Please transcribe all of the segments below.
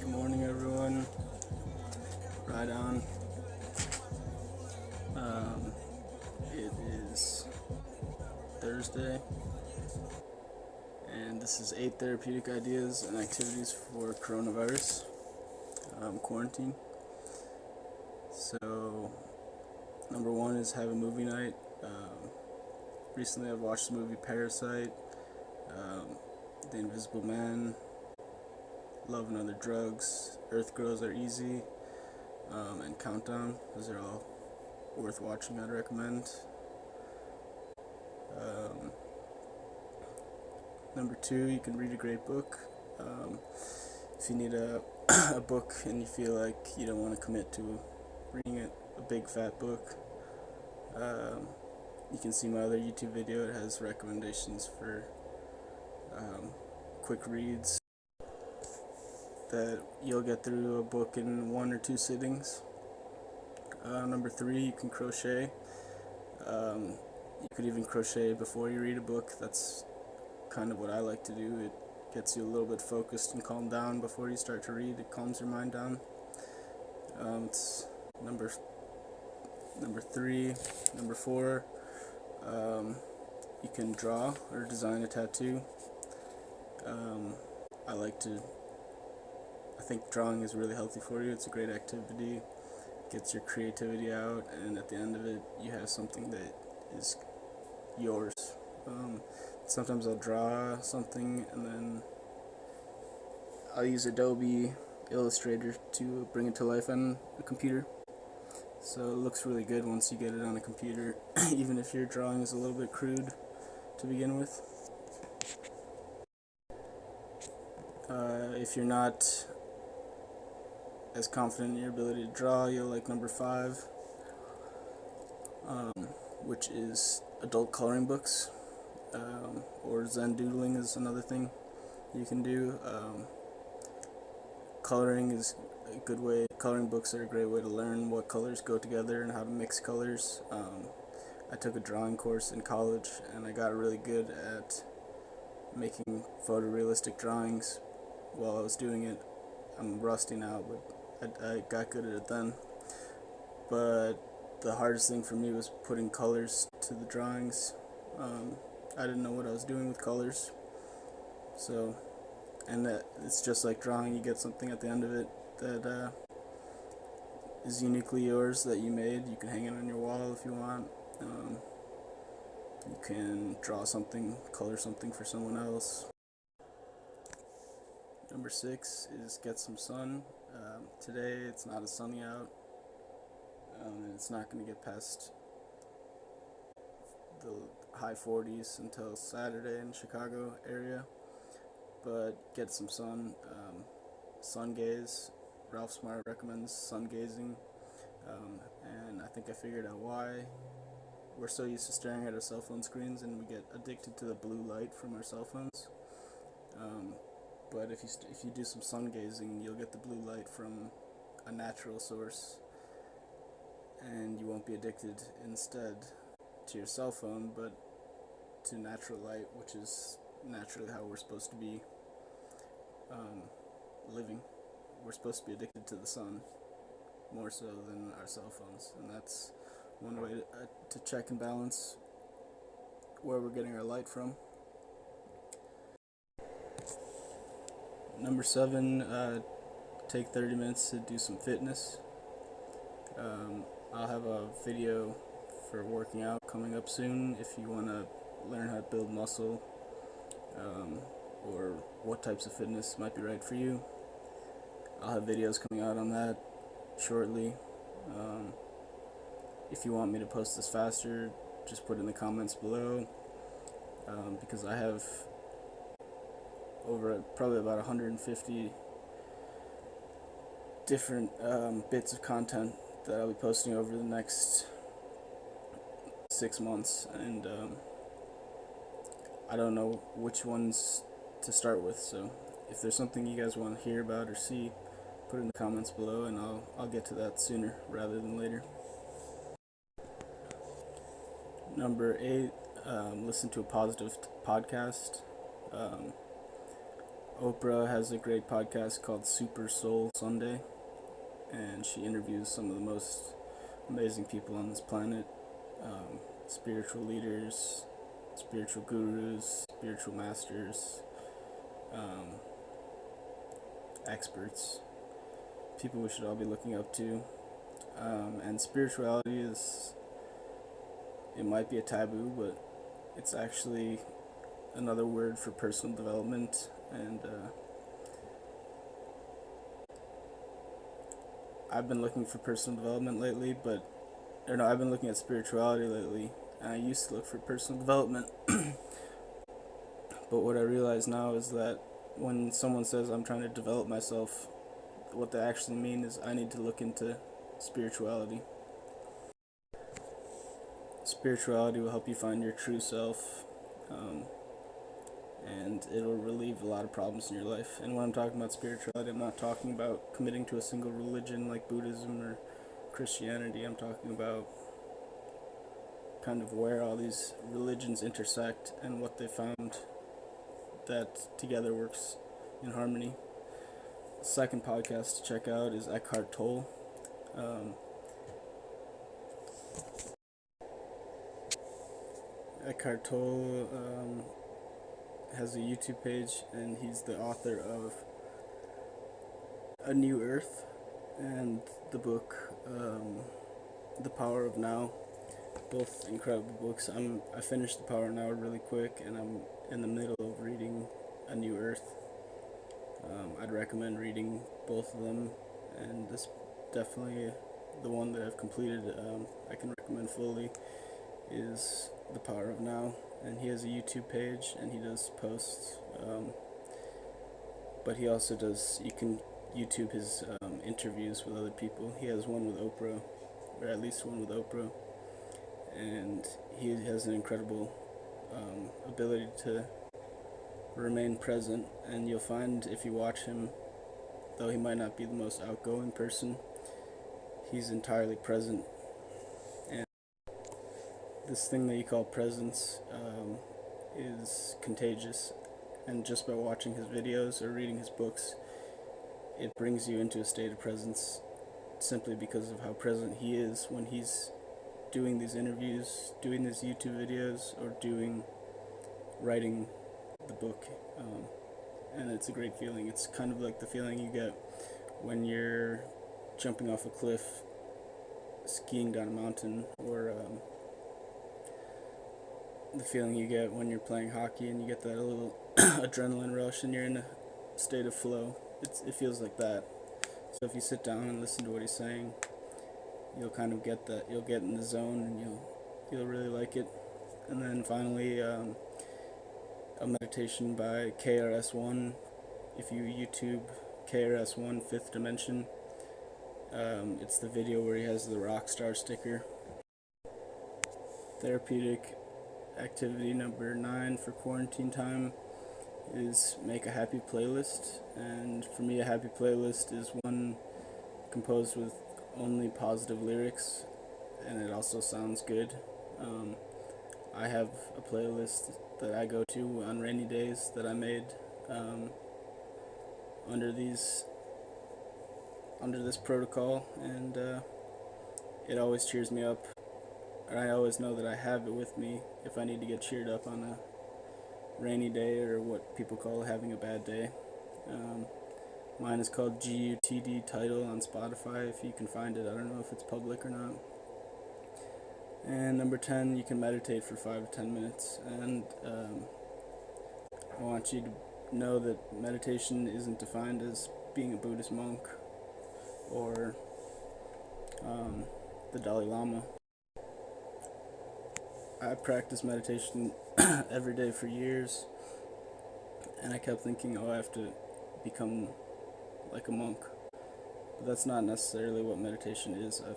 Good morning, everyone. Right on. Um, it is Thursday, and this is 8 therapeutic ideas and activities for coronavirus quarantine. So, number one is have a movie night. Recently, I've watched the movie Parasite, um, The Invisible Man, Love and Other Drugs, Earth Girls Are Easy, and Countdown. Those are all worth watching. I'd recommend. Um, Number two, you can read a great book. If you need a, a book and you feel like you don't want to commit to reading a big fat book, um, you can see my other YouTube video. It has recommendations for quick reads that you'll get through a book in 1 or 2 sittings. Number three, you can crochet. You could even crochet before you read a book. That's kind of what I like to do. It gets you a little bit focused and calmed down before you start to read. It calms your mind down. It's number three. Number four, you can draw or design a tattoo. I think drawing is really healthy for you. It's a great activity. Gets your creativity out, and at the end of it, you have something that is yours. Sometimes I'll draw something and then I'll use Adobe Illustrator to bring it to life on a computer. So it looks really good once you get it on a computer, even if your drawing is a little bit crude to begin with. If you're not as confident in your ability to draw, you'll like number five, which is adult coloring books, or Zen doodling is another thing you can do. Coloring is a good way. Coloring books are a great way to learn what colors go together and how to mix colors. I took a drawing course in college and I got really good at making photorealistic drawings while I was doing it. I'm rusty now, but I got good at it then. But the hardest thing for me was putting colors to the drawings. I didn't know what I was doing with colors. So, and that it's just like drawing, you get something at the end of it that is uniquely yours, that you made. You can hang it on your wall if you want. You can draw something, color something for someone else. Number six is get some sun. Today it's not as sunny out, and it's not going to get past the high 40s until Saturday in the Chicago area. But get some sun. Sun gaze. Ralph Smart recommends sun gazing, and I think I figured out why. We're so used to staring at our cell phone screens, and we get addicted to the blue light from our cell phones. But if you do some sun gazing, you'll get the blue light from a natural source, and you won't be addicted instead to your cell phone, but to natural light, which is naturally how we're supposed to be living. We're supposed to be addicted to the sun more so than our cell phones, and that's one way to check and balance where we're getting our light from. Number seven, take 30 minutes to do some fitness. I'll have a video for working out coming up soon if you want to learn how to build muscle, or what types of fitness might be right for you. I'll have videos coming out on that shortly. If you want me to post this faster, just put it in the comments below, because I have over probably about 150 different bits of content that I'll be posting over the next 6 months, and I don't know which ones to start with. So if there's something you guys want to hear about or see, put it in the comments below, and I'll get to that sooner rather than later. Number eight, listen to a positive podcast. Oprah has a great podcast called Super Soul Sunday, and she interviews some of the most amazing people on this planet, spiritual leaders, spiritual gurus, spiritual masters, um, experts, people we should all be looking up to. And spirituality is, it might be a taboo, but it's actually another word for personal development. And I've been looking for personal development lately, I've been looking at spirituality lately. And I used to look for personal development, but what I realize now is that when someone says I'm trying to develop myself, what they actually mean is I need to look into spirituality. Spirituality will help you find your true self, and it'll relieve a lot of problems in your life. And when I'm talking about spirituality, I'm not talking about committing to a single religion like Buddhism or Christianity. I'm talking about kind of where all these religions intersect and what they found that together works in harmony. The second podcast to check out is Eckhart Tolle. Um, Eckhart Tolle has a YouTube page, and he's the author of A New Earth and the book The Power of Now. Both incredible books. I finished The Power of Now really quick, and I'm in the middle of reading A New Earth. I'd recommend reading both of them, and this definitely the one that I've completed. I can recommend fully is The Power of Now, and he has a YouTube page and he does posts, but he also does, you can YouTube his interviews with other people. He has one with Oprah, or at least one with Oprah, and he has an incredible ability to remain present. And you'll find if you watch him, though he might not be the most outgoing person, he's entirely present. And this thing that you call presence is contagious, and just by watching his videos or reading his books, it brings you into a state of presence simply because of how present he is when he's doing these interviews, doing these YouTube videos, or writing the book. And it's a great feeling. It's kind of like the feeling you get when you're jumping off a cliff, skiing down a mountain, or the feeling you get when you're playing hockey and you get that little adrenaline rush and you're in a state of flow. It feels like that. So if you sit down and listen to what he's saying, you'll kind of get that. You'll get in the zone, and you'll really like it. And then finally, a meditation by KRS-One. If you YouTube KRS-One Fifth Dimension, it's the video where he has the rock star sticker. Therapeutic activity number 9 for quarantine time is make a happy playlist. And for me, a happy playlist is one composed with only positive lyrics, and it also sounds good. I have a playlist that I go to on rainy days that I made under this protocol, and it always cheers me up. And I always know that I have it with me if I need to get cheered up on a rainy day, or what people call having a bad day. Mine is called GUTD Title on Spotify, if you can find it. I don't know if it's public or not. And number 10, you can meditate for 5 to 10 minutes. And I want you to know that meditation isn't defined as being a Buddhist monk or the Dalai Lama. I practiced meditation every day for years, and I kept thinking, oh, I have to become like a monk. But that's not necessarily what meditation is, I've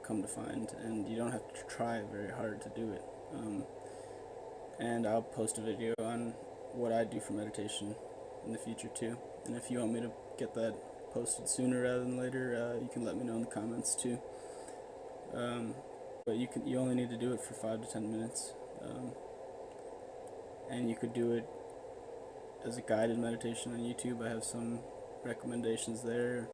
come to find, and you don't have to try very hard to do it. And I'll post a video on what I do for meditation in the future too. And if you want me to get that posted sooner rather than later, you can let me know in the comments too. But you only need to do it for 5 to 10 minutes, and you could do it as a guided meditation on YouTube. I have some recommendations there,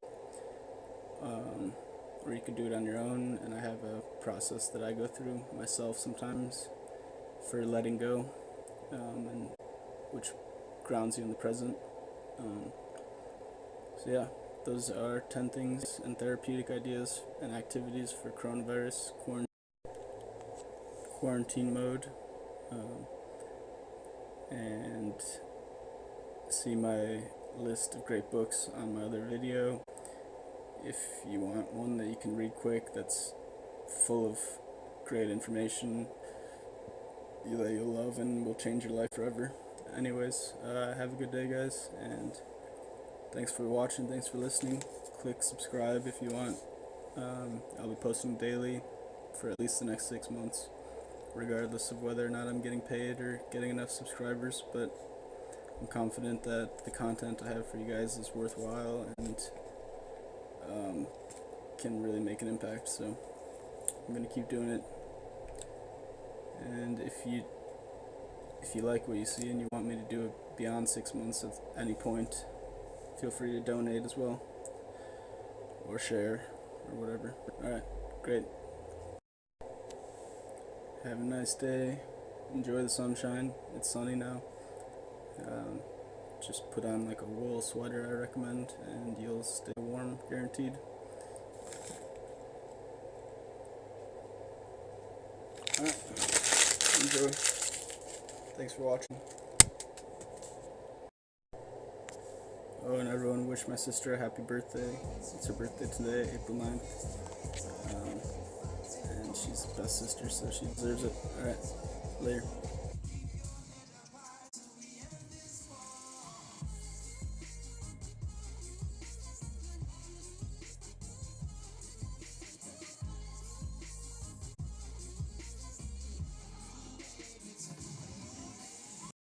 or you could do it on your own. And I have a process that I go through myself sometimes for letting go, and which grounds you in the present. Um, so yeah, those are 10 things and therapeutic ideas and activities for coronavirus quarantine mode. And see my list of great books on my other video. If you want one that you can read quick, that's full of great information that you'll love and will change your life forever. Anyways, have a good day, guys, and thanks for watching, thanks for listening. Click subscribe if you want. I'll be posting daily for at least the next 6 months, regardless of whether or not I'm getting paid or getting enough subscribers, but I'm confident that the content I have for you guys is worthwhile and can really make an impact, so I'm going to keep doing it. And if you like what you see and you want me to do it beyond 6 months at any point, feel free to donate as well, or share, or whatever. Alright, great. Have a nice day. Enjoy the sunshine. It's sunny now. Just put on like a wool sweater, I recommend, and you'll stay warm, guaranteed. Alright, enjoy. Thanks for watching. Oh, and everyone wish my sister a happy birthday. It's her birthday today, April 9th. And she's the best sister, so she deserves it. Alright, later.